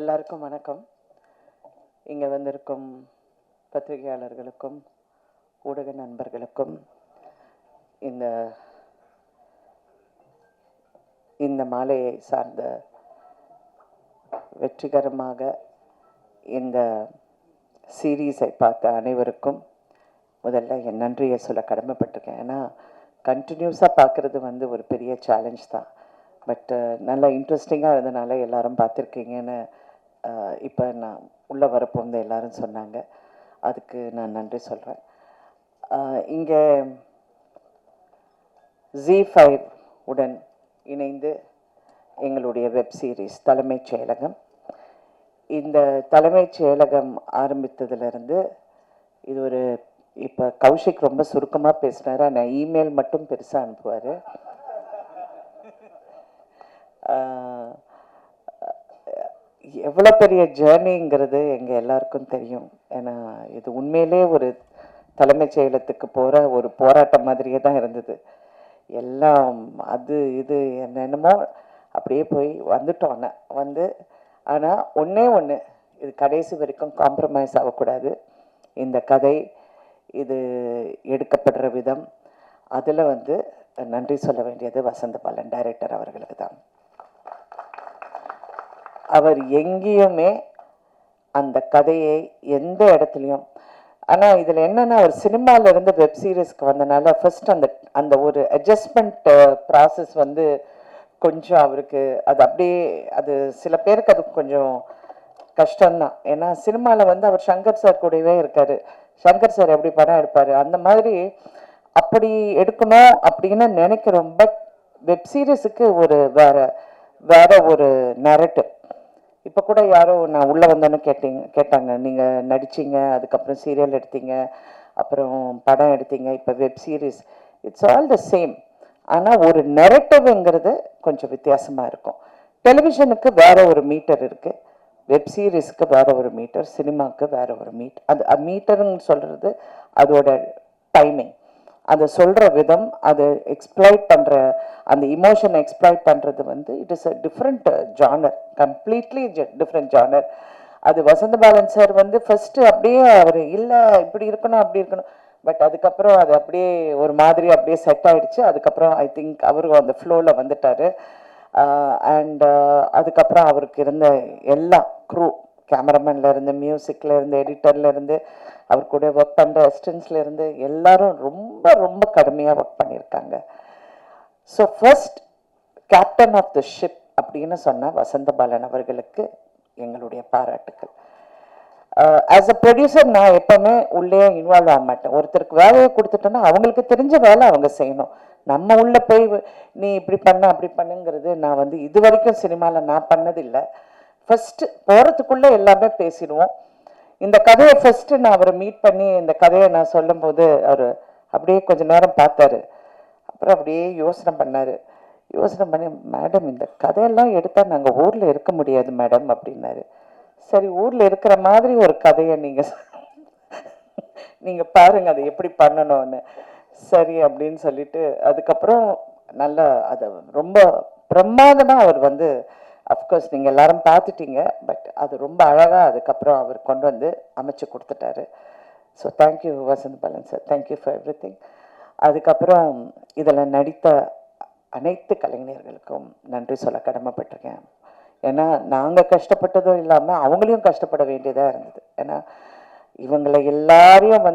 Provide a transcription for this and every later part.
எல்லாருக்கும் வணக்கம். இங்கே வந்திருக்கும் பத்திரிகையாளர்களுக்கும் ஊடக நண்பர்களுக்கும் இந்த மாலையை சார்ந்த வெற்றிகரமாக இந்த சீரீஸை பார்த்த அனைவருக்கும் முதல்ல என் நன்றியை சொல்ல கடமைப்பட்டிருக்கேன். ஏன்னா கண்டினியூஸாக பார்க்குறது ஒரு பெரிய சேலஞ்ச் தான். பட் நல்லா இன்ட்ரெஸ்டிங்காக இருந்தனால எல்லாரும் பார்த்துருக்கீங்கன்னு இப்போ நான் உள்ளே வரப்போந்து எல்லாரும் சொன்னாங்க. அதுக்கு நான் நன்றி சொல்கிறேன். இங்கே ZEE5 உடன் இணைந்து எங்களுடைய வெப் சீரிஸ் தலைமைச் செயலகம், இந்த தலைமைச் செயலகம் ஆரம்பித்ததுலேருந்து இது இப்போ கௌஷிக் ரொம்ப சுருக்கமாக பேசினார். ஆனால் இமெயில் மட்டும் பெருசாக அனுப்புவார். எவ்வளோ பெரிய ஜேர்னிங்கிறது எங்கள் எல்லாருக்கும் தெரியும். ஏன்னா இது உண்மையிலே ஒரு தலைமைச் செயலகத்துக்கு போகிற ஒரு போராட்டம் மாதிரியே தான் இருந்தது. எல்லாம் அது இது என்னென்னமோ அப்படியே போய் வந்துட்டோம். ஆனால் ஒன்று இது கடைசி வரைக்கும் காம்ப்ரமைஸ் ஆகக்கூடாது. இந்த கதை இது எடுக்கப்படுற விதம் அதில் நன்றி சொல்ல வேண்டியது வசந்த பாலன் டைரக்டர் அவர்களுக்கு தான். அவர் எங்கேயுமே அந்த கதையை எந்த இடத்துலையும், ஆனால் இதில் என்னென்னா அவர் சினிமாவிலேருந்து வெப் சீரிஸ்க்கு வந்தனால ஃபர்ஸ்ட் அந்த ஒரு அட்ஜஸ்ட்மெண்ட் ப்ராசஸ் கொஞ்சம் அவருக்கு அது சில பேருக்கு அது கொஞ்சம் கஷ்டம்தான். ஏன்னா சினிமாவில் அவர் சங்கர் சார் கூடவே இருக்கார். சங்கர் சார் எப்படி படம் எடுப்பார் அந்த மாதிரி அப்படி எடுக்கணும் அப்படின்னு நினைக்கிறோம். பட் வெப் சீரிஸுக்கு வேற ஒரு நரேட்டிவ். இப்போ கூட யாரோ நான் உள்ளே வந்தோன்னு கேட்டாங்க, நீங்கள் நடிச்சிங்க, அதுக்கப்புறம் சீரியல் எடுத்தீங்க, அப்புறம் படம் எடுத்தீங்க, இப்போ web series, it's all the same. ஆனால் ஒரு நெரட்டிவ்ங்கிறது கொஞ்சம் வித்தியாசமாக இருக்கும். டெலிவிஷனுக்கு வேற ஒரு மீட்டர் இருக்குது, வெப் சீரிஸுக்கு வேற ஒரு மீட்டர், சினிமாவுக்கு வேற ஒரு அது மீட்டர்னு சொல்கிறது அதோட டைமிங், அதை சொல்கிற விதம், அதை எக்ஸ்ப்ளாய்ட் பண்ணுற அந்த இமோஷனை எக்ஸ்ப்ளாய்ட் பண்ணுறது it is a different genre, completely different genre. அது வசந்த பாலன் சார் ஃபஸ்ட்டு அப்படியே அவர் இல்லை இப்படி இருக்கணும் அப்படி இருக்கணும், பட் அதுக்கப்புறம் அது அப்படியே ஒரு மாதிரி அப்படியே செட் ஆகிடுச்சு. அதுக்கப்புறம் ஐ திங்க் அவரும் அந்த ஃப்ளோவில் வந்துட்டார். அண்ட் அதுக்கப்புறம் அவருக்கு இருந்த எல்லா க்ரூ, கேமராமேன்லேருந்து, மியூசிக்லேருந்து, எடிட்டர்லேருந்து, அவர் கூட ஒர்க் பண்ணுற அசிஸ்டன்ட்ஸ்லேருந்து எல்லாரும் ரொம்ப ரொம்ப கடுமையாக ஒர்க் பண்ணியிருக்காங்க. So first captain of the ship அப்படின்னு சொன்ன வசந்த பாலன் அவர்களுக்கு எங்களுடைய பாராட்டுக்கள். ஆஸ் அ ப்ரொடியூசர் நான் எப்போவுமே உள்ளே இன்வால்வ் ஆக மாட்டேன். ஒருத்தருக்கு வேலையை கொடுத்துட்டோன்னா அவங்களுக்கு தெரிஞ்ச வேலை அவங்க செய்யணும். நம்ம உள்ளே போய் நீ இப்படி பண்ண அப்படி பண்ணுங்கிறது நான் இது வரைக்கும் சினிமாவில் நான் பண்ணதில்லை. ஃபஸ்ட்டு போகிறதுக்குள்ளே எல்லாமே பேசிடுவோம். இந்த கதையை ஃபஸ்ட்டு நான் அவரை மீட் பண்ணி இந்த கதையை நான் சொல்லும்போது அவர் அப்படியே கொஞ்ச நேரம் பார்த்தாரு. அப்புறம் அப்படியே யோசனை பண்ணி மேடம் இந்த கதையெல்லாம் எடுத்தால் நாங்கள் ஊரில் இருக்க முடியாது மேடம் அப்படின்னாரு. சரி, ஊரில் இருக்கிற மாதிரி ஒரு கதையை நீங்கள் பாருங்கள் அதை எப்படி பண்ணணும்னு. சரி அப்படின்னு சொல்லிட்டு அதுக்கப்புறம் நல்லா அதை ரொம்ப பிரமாதமாக அவர் அஃப்கோர்ஸ் நீங்கள் எல்லாரும் பார்த்துட்டீங்க, பட் அது ரொம்ப அழகாக அதுக்கப்புறம் அவர் கொண்டு அமைச்சு கொடுத்துட்டாரு. So thank you Vasanth Balan sir, thank you for every thing. அதுக்கப்புறம் இதில் நடித்த அனைத்து கலைஞர்களுக்கும் நன்றி சொல்ல கடமைப்பட்டிருக்கேன். ஏன்னா நாங்கள் கஷ்டப்பட்டதும் இல்லாமல் அவங்களையும் கஷ்டப்பட வேண்டியதாக இருந்தது. ஏன்னா இவங்களை எல்லாரையும்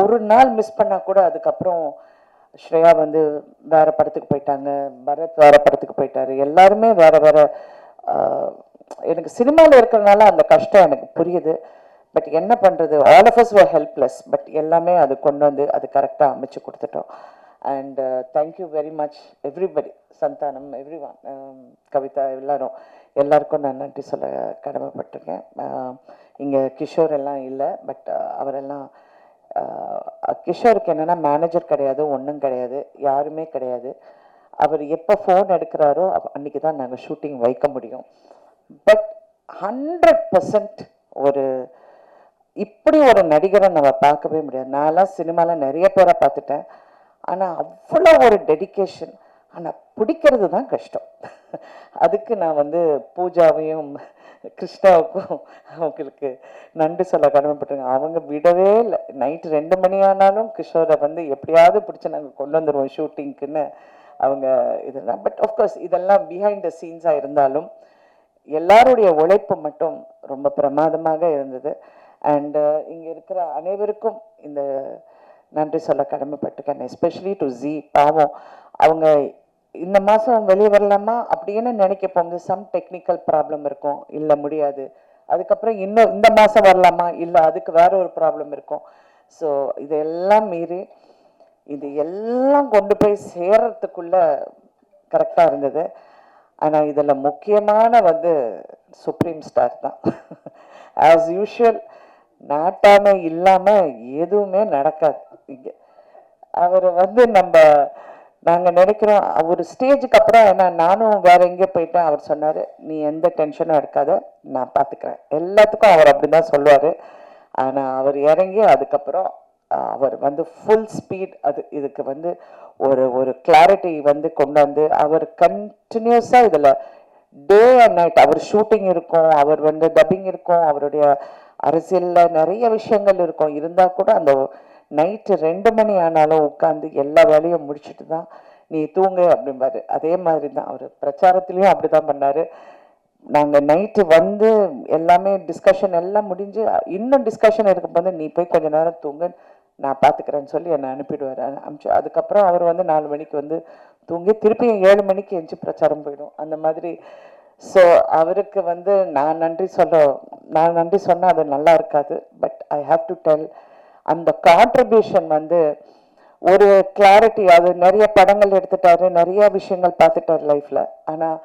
ஒரு நாள் மிஸ் பண்ணால் கூட அதுக்கப்புறம் ஸ்ரேயா வேறு படத்துக்கு போயிட்டாங்க, பரத் வேறு படத்துக்கு போயிட்டாரு, எல்லாருமே வேறு எனக்கு சினிமாவில் இருக்கிறதுனால அந்த கஷ்டம் எனக்கு புரியுது. பட் என்ன பண்ணுறது, all of us are helpless. But எல்லாமே அது கொண்டு அது கரெக்டாக அமைச்சு கொடுத்துட்டோம். And thank you very much everybody, Santhanam, every one, Kavitha, எல்லாருக்கும் நான் நன்றி சொல்ல கடமைப்பட்டிருக்கேன். இங்கே கிஷோர் எல்லாம் இல்லை, பட் அவரெல்லாம் கிஷோருக்கு என்னென்னா மேனேஜர் கிடையாது, ஒன்றும் கிடையாது, யாருமே கிடையாது. அவர் எப்போ ஃபோன் எடுக்கிறாரோ அன்றைக்கி தான் நாங்கள் ஷூட்டிங் வைக்க முடியும். பட் 100% இப்படி ஒரு நடிகரை நம்ம பார்க்கவே முடியாது. நான்லாம் சினிமாவில் நிறைய பேரை பார்த்துட்டேன், ஆனால் அவ்வளோ ஒரு டெடிக்கேஷன், ஆனால் பிடிக்கிறது தான் கஷ்டம். அதுக்கு நான் வந்து பூஜாவையும் கிருஷ்ணாவுக்கும் அவங்களுக்கு நன்றி சொல்ல கடமைப்பட்டிருக்கேன். அவங்க விடவே இல்லை. நைட்டு 2 மணி ஆனாலும் கிஷோரை வந்து எப்படியாவது பிடிச்சி நாங்கள் கொண்டு வந்துடுவோம் ஷூட்டிங்க்குன்னு அவங்க இதெல்லாம். பட் ஆஃப்கோர்ஸ் இதெல்லாம் பிஹைண்ட் த சீன்ஸாக இருந்தாலும் எல்லாருடைய உழைப்பு மட்டும் ரொம்ப பிரமாதமாக இருந்தது. அண்டு இங்கே இருக்கிற அனைவருக்கும் இந்த நன்றி சொல்ல கடமைப்பட்டிருக்கேன். Especially to G. பாவம் அவங்க இந்த மாதம் வெளியே வரலாமா அப்படின்னு நினைக்க போகும்போது சம் டெக்னிக்கல் ப்ராப்ளம் இருக்கும், இல்லை முடியாது. அதுக்கப்புறம் இன்னும் இந்த மாதம் வரலாமா, இல்லை அதுக்கு வேற ஒரு ப்ராப்ளம் இருக்கும். ஸோ இதெல்லாம் மீறி இது எல்லாம் கொண்டு போய் சேர்றதுக்குள்ள கரெக்டாக இருந்தது. ஆனால் இதில் முக்கியமான வந்து சுப்ரீம் ஸ்டார் தான். ஆஸ் யூஷுவல் நாட்டாமை இல்லாமல் எதுவுமே நடக்காது இங்கே. அவர் வந்து நாங்கள் நினைக்கிறோம் ஒரு ஸ்டேஜுக்கு அப்புறம், ஏன்னா நானும் வேற எங்கேயோ போயிட்டேன், அவர் சொன்னார் நீ எந்த டென்ஷனும் எடுக்காத நான் பார்த்துக்கிறேன். எல்லாத்துக்கும் அவர் அப்படி தான் சொல்லுவார். ஆனால் அவர் இறங்கி அதுக்கப்புறம் அவர் வந்து ஃபுல் ஸ்பீட் இதுக்கு வந்து ஒரு கிளாரிட்டி வந்து கொண்டு வந்து அவர் கண்டினியூஸாக இதில் டே அண்ட் நைட் அவர் ஷூட்டிங் இருக்கும், அவர் வந்து டப்பிங் இருக்கும், அவருடைய அரசியலில் நிறைய விஷயங்கள் இருக்கும். இருந்தால் கூட அந்த நைட்டு 2 மணி ஆனாலும் உட்காந்து எல்லா வேலையும் முடிச்சுட்டு தான் நீ தூங்கு அப்படிம்பாரு. அதே மாதிரி தான் அவர் பிரச்சாரத்துலேயும் அப்படி தான் பண்ணார். நாங்கள் நைட்டு வந்து எல்லாமே டிஸ்கஷன் எல்லாம் முடிஞ்சு இன்னும் டிஸ்கஷன் இருக்கும்போது நீ போய் கொஞ்ச நேரம் தூங்கு நான் பார்த்துக்கிறேன்னு சொல்லி என்னை அனுப்பிடுவார். அனுப்பிச்சு அதுக்கப்புறம் அவர் வந்து 4 மணிக்கு வந்து தூங்கி திருப்பியும் 7 மணிக்கு எஞ்சி பிரச்சாரம் போயிடும் அந்த மாதிரி. ஸோ அவருக்கு வந்து நான் நன்றி சொன்னால் அது நல்லா இருக்காது. But I have to tell அந்த கான்ட்ரிபியூஷன் வந்து ஒரு கிளாரிட்டி. அது நிறைய படங்கள் எடுத்துட்டாரு, நிறைய விஷயங்கள் பார்த்துட்டாரு லைஃப்பில். ஆனால்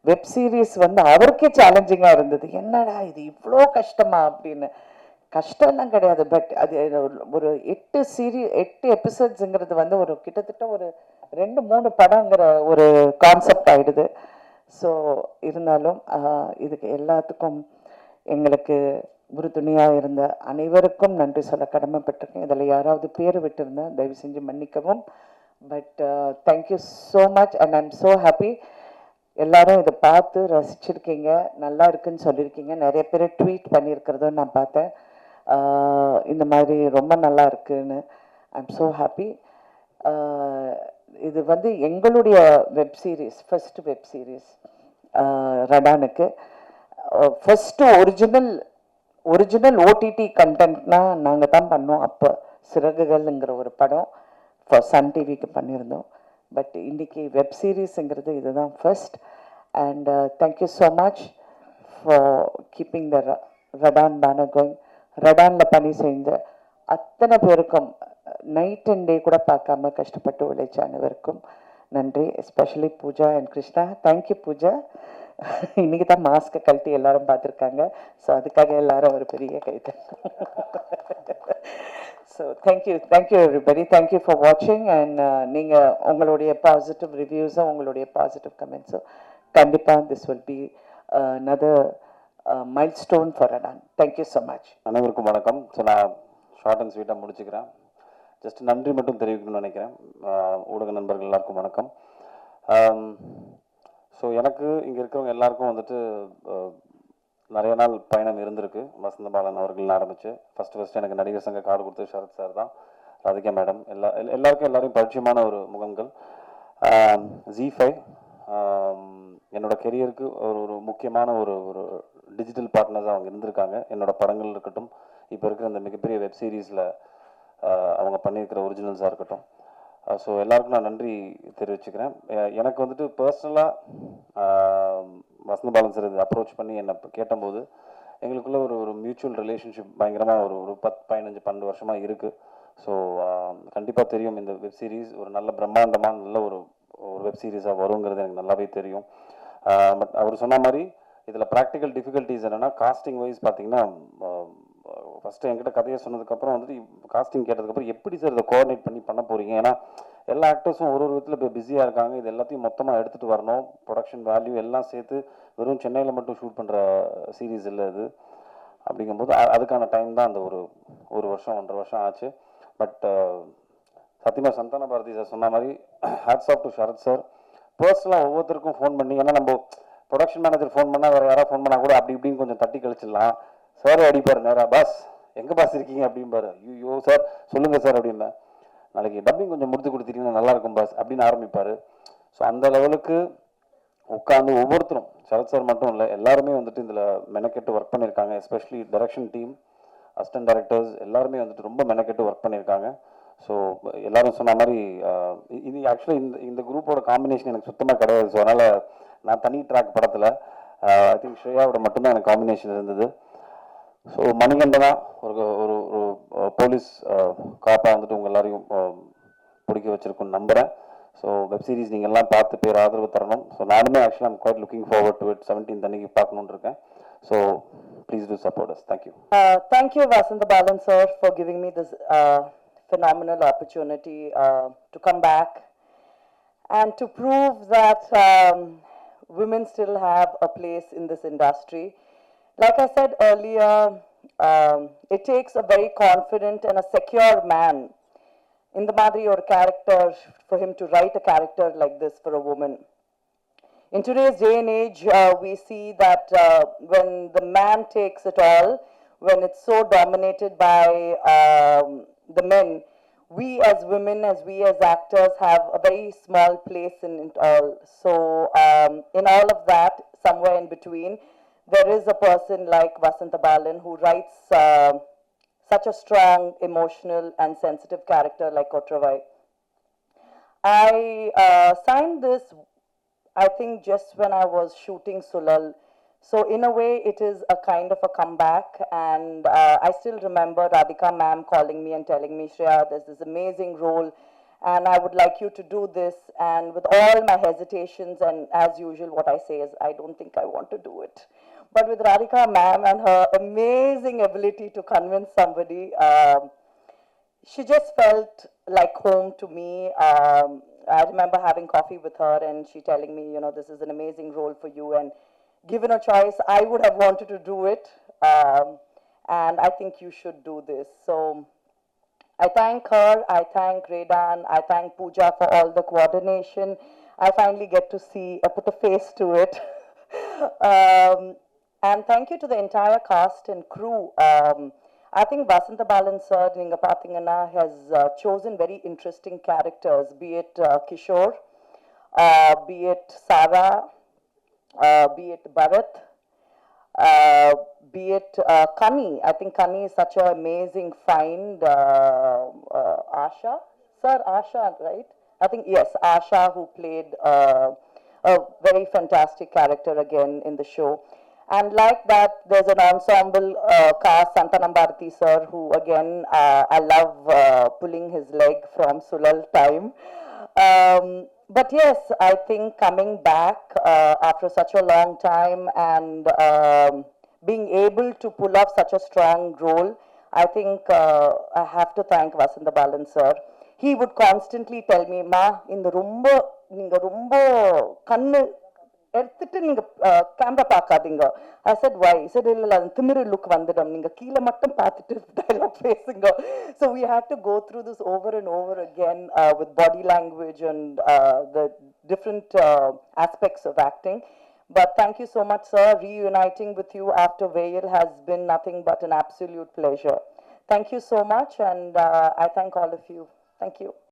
வெப் சீரிஸ் வந்து அவருக்கே சேலஞ்சிங்காக இருந்தது. என்னடா இது இவ்வளோ கஷ்டமா அப்படின்னு. கஷ்டம்லாம் கிடையாது. பட் அது ஒரு 8 எபிசோட்ஸுங்கிறது வந்து ஒரு கிட்டத்தட்ட ஒரு 2-3 படங்கிற ஒரு கான்செப்ட் ஆகிடுது. ஸோ இருந்தாலும் இதுக்கு எல்லாத்துக்கும் எங்களுக்கு உறுதுணையாக இருந்த அனைவருக்கும் நன்றி சொல்ல கடமைப்பட்டிருக்கேன். இதில் யாராவது பேர் விட்டுருந்தேன் தயவு செஞ்சு மன்னிக்கவும். But thank you so much and I am so happy. எல்லாரும் இதை பார்த்து ரசிச்சிருக்கீங்க, நல்லா இருக்குன்னு சொல்லியிருக்கீங்க. நிறைய பேர் ட்வீட் பண்ணியிருக்கிறதும் நான் பார்த்தேன். இந்த மாதிரி ரொம்ப நல்லா இருக்குன்னு. I am so happy. இது வந்து எங்களுடைய web series, first web series ரடானுக்கு. ஃபர்ஸ்ட் ஒரிஜினல் ஓடிடி கண்டென்ட்னா நாங்கள் தான் பண்ணோம். அப்போ சிறகுகள்ங்கிற ஒரு படம் சன் டிவிக்கு பண்ணியிருந்தோம். பட் இன்னைக்கு வெப் சீரிஸுங்கிறது இதுதான் first. And thank you so much for keeping the Radaan banner going. ரடானில் பணி செஞ்ச அத்தனை பேருக்கும் நைட் அண்ட் டே கூட பார்க்காம கஷ்டப்பட்டு உழைச்ச அனைவருக்கும் நன்றி. Especially Pooja and Krishna. Thank you Pooja. இன்னைக்கு தான் மாஸ்க்கை கழட்டி எல்லாரும் பார்த்துருக்காங்க. ஸோ அதுக்காக எல்லாரும் ஒரு பெரிய கைது. So thank you everybody. Thank you for வாட்சிங். அண்ட் நீங்கள் உங்களுடைய பாசிட்டிவ் ரிவ்யூஸும் உங்களுடைய பாசிட்டிவ் கமெண்ட்ஸும் கண்டிப்பாக this will be another milestone for Radan. Thank you so much. அனைவருக்கும் வணக்கம். ஸோ நான் ஷார்ட் அண்ட் ஸ்வீட்டாக முடிச்சுக்கிறேன். ஜஸ்ட் நன்றி மட்டும் தெரிவிக்கணும்னு நினைக்கிறேன். ஊடக நண்பர்கள் எல்லாருக்கும் வணக்கம். ஸோ எனக்கு இங்கே இருக்கிறவங்க எல்லாருக்கும் வந்துட்டு நிறைய நாள் பயணம் இருந்திருக்கு. வசந்த பாலன் அவர்கள் ஆரம்பித்து ஃபஸ்ட்டு எனக்கு நடிகர் சங்க கார்டு கொடுத்து ஷரத் சார் தான், ராதிகா மேடம், எல்லாரையும் பரிச்சயமான ஒரு முகங்கள். ZEE5 என்னோட கெரியருக்கு ஒரு முக்கியமான ஒரு டிஜிட்டல் பார்ட்னர்ஸாக அவங்க இருந்திருக்காங்க. என்னோட படங்கள் இருக்கட்டும், இப்போ இருக்கிற அந்த மிகப்பெரிய வெப் சீரிஸில் அவங்க பண்ணியிருக்கிற ஒரிஜினல்ஸாக இருக்கட்டும். ஸோ எல்லாருக்கும் நான் நன்றி தெரிவிச்சுக்கிறேன். எனக்கு வந்துட்டு பர்சனலாக வசந்த பாலன் சார் இது அப்ரோச் பண்ணி என்னை கேட்டபோது எங்களுக்குள்ள ஒரு மியூச்சுவல் ரிலேஷன்ஷிப் பயங்கரமாக ஒரு 10-15-12 வருஷமாக இருக்குது. ஸோ கண்டிப்பாக தெரியும் இந்த வெப் சீரிஸ் ஒரு நல்ல பிரம்மாண்டமான நல்ல ஒரு வெப் சீரிஸாக வருங்கிறது எனக்கு நல்லாவே தெரியும். பட் அவர் சொன்ன மாதிரி இதில் ப்ராக்டிக்கல் டிஃபிகல்ட்டிஸ் என்னென்னா, காஸ்டிங் வைஸ் பார்த்தீங்கன்னா ஃபஸ்ட்டு என்கிட்ட கதையை சொன்னதுக்கப்புறம் வந்துட்டு காஸ்டிங் கேட்டதுக்கப்புறம் எப்படி சார் இதை கோஆர்டினேட் பண்ண போகிறீங்க? ஏன்னா எல்லா ஆக்டர்ஸும் ஒரு விதத்தில் இப்போ பிஸியாக இருக்காங்க. இது எல்லாத்தையும் மொத்தமாக எடுத்துகிட்டு வரணும். ப்ரொடக்ஷன் வேல்யூ எல்லாம் சேர்த்து வெறும் சென்னையில் மட்டும் ஷூட் பண்ணுற சீரீஸ் இல்லை இது. அப்படிங்கும்போது அதுக்கான டைம் தான் அந்த ஒரு வருஷம் 1.5 வருஷம் ஆச்சு. பட் சத்தியமாக சந்தான பாரதி சார் சொன்ன மாதிரி hats off to Sharath sir. பர்சனலாக ஒவ்வொருத்தருக்கும் ஃபோன் பண்ணி, ஏன்னா நம்ம ப்ரொடக்ஷன் மேனேஜர் ஃபோன் பண்ணால் வேறு யாராவது ஃபோன் பண்ணால் கூட அப்படி இப்படின்னு கொஞ்சம் தட்டி கழிச்சிடலாம். சார் அடிப்பார் நேராக, பாஸ் எங்கே பாஸ் இருக்கீங்க அப்படிம்பாரு. ஐயோ சார் சொல்லுங்கள் சார் அப்படிம்பேன். நாளைக்கு டப்பிங் கொஞ்சம் முடித்து கொடுத்துட்டீங்கன்னா நல்லாயிருக்கும் பாஸ் அப்படின்னு ஆரம்பிப்பார். ஸோ அந்த லெவலுக்கு உட்காந்து ஒவ்வொருத்தரும், சரத் சார் மட்டும் இல்லை, எல்லாருமே வந்துட்டு இதில் மெனக்கெட்டு ஒர்க் பண்ணியிருக்காங்க. Especially direction team, assistant directors எல்லாருமே வந்துட்டு ரொம்ப மெனக்கெட்டு ஒர்க் பண்ணியிருக்காங்க. ஸோ எல்லாரும் சொன்ன மாதிரி இது ஆக்சுவலாக இந்த குரூப்போட காம்பினேஷன் எனக்கு சுத்தமாக கிடையாது. ஸோ அதனால் நான் தனி ட்ராக் படத்தில் ஐ திங்க் ஸ்ரேயாவோட மட்டும்தான் எனக்கு காம்பினேஷன் இருந்தது. ஸோ மணிகண்டனா ஒரு ஒரு ஒரு போலீஸ் காப்பாக வந்துட்டு உங்கள் எல்லாரையும் பிடிக்க வச்சுருக்குன்னு நம்புகிறேன். ஸோ வெப் சீரிஸ் நீங்கள் எல்லாம் பார்த்து பேர் ஆதரவு தரணும். ஸோ நானுமே ஆக்சுவலாக I'm quite looking forward to it. 17th அன்னைக்கு பார்க்கணுன்னு இருக்கேன். So please do support us. Thank you. Thank you, Vasantha Balan sir, for giving me this phenomenal opportunity to come back and to prove that women still have a place in this industry. Like I said earlier, it takes a very confident and a secure man in the Madri or character for him to write a character like this for a woman. In today's day and age, we see that when the man takes it all, when it's so dominated by the men, we as women, as we as actors, have a very small place in it all. So, in all of that, somewhere in between, there is a person like Vasantha Balan who writes such a strong, emotional, and sensitive character like Kotravai. I signed this, I think, just when I was shooting Sulal. So in a way, it is a kind of a comeback, and I still remember Radhika ma'am calling me and telling me, Shreya, there's this amazing role, and I would like you to do this. And with all my hesitations, and as usual, what I say is, I don't think I want to do it. But with Radhika ma'am and her amazing ability to convince somebody, she just felt like home to me. I remember having coffee with her and she telling me, you know, this is an amazing role for you, and given a choice, I would have wanted to do it, and I think you should do this. So I thank her, I thank Redan, I thank Pooja for all the coordination. I finally get to see, put a face to it. And thank you to the entire cast and crew. I think Vasantha Balan sir, Ninga Pathingana, has chosen very interesting characters, be it Kishore, be it Sarah, be it Bharat, be it Kani. I think Kani is such an amazing find. Asha? Sir, Asha, right? I think, yes, Asha, who played a very fantastic character again in the show. And like that, there's an ensemble cast, Santanam Bharati sir, who again, I love pulling his leg from Sulal time. But yes, I think coming back after such a long time and being able to pull off such a strong role, I think I have to thank Vasantha Balan sir. He would constantly tell me, Ma, நீங்க ரொம்ப கண்ணு எடுத்துட்டு நீங்க camera பார்க்காதீங்க. I said why? He said இல்ல அது திமிரு look வந்துடும், நீங்க கீழே மட்டும் பார்த்துட்டு டயலாக் பேசுங்க. So we had to go through this over and over again with body language and the different aspects of acting. But thank you so much, sir. Reuniting with you after Veil has been nothing but an absolute pleasure. Thank you so much, and I thank all of you. Thank you.